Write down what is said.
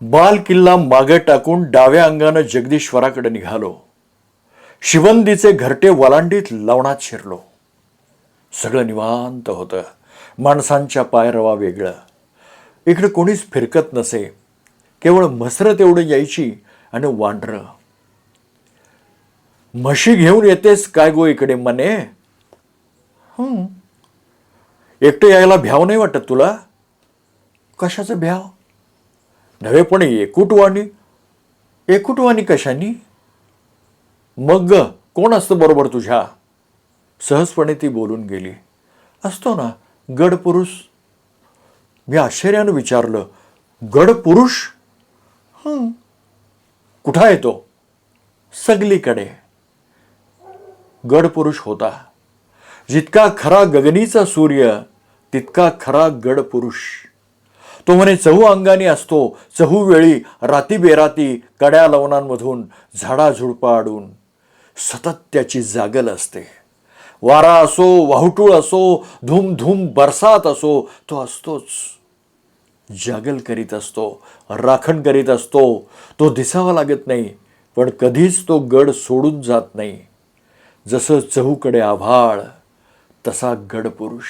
बाल किल्ला मागे टाकून डाव्या अंगानं जगदीश्वराकडे निघालो. शिवंदीचे घरटे वलांडीत लवणात शिरलो. सगळं निवांत होतं. माणसांच्या पायरवा वेगळं. इकडे कोणीच फिरकत नसे. केवळ मसरत एवढं यायची आणि वांढरं. म्हशी घेऊन येतेस काय गो इकडे मने? एकटं यायला भ्याव नाही वाटत तुला? कशाचं भ्याव? नव्हे पण एकुटवाणी. एकुटवाणी कशानी? मग कोण असतं बरोबर तुझ्या? सहजपणे ती बोलून गेली. असतो ना गड पुरुष. मी आश्चर्यानं विचारलं, गड पुरुष? कुठं आहे तो? सगलीकडे. गड पुरुष होता. जितका खरा गगनीचा सूर्य तितका खरा गड पुरुष. तो म्हणे चहू अंगाने असतो, चहू वेळी राती बेराती कड्या लवणांमधून झाडाझुडपा आडून सतत त्याची जागल असते. वारा असो, वाहुटूळ असो, धूम धूम बरसात असो, तो असतोच. जागल करीत असतो, राखण करीत असतो. तो दिसावा लागत नाही, पण कधीच तो गड सोडून जात नाही. जसं चहूकडे आभाळ तसा गड पुरुष.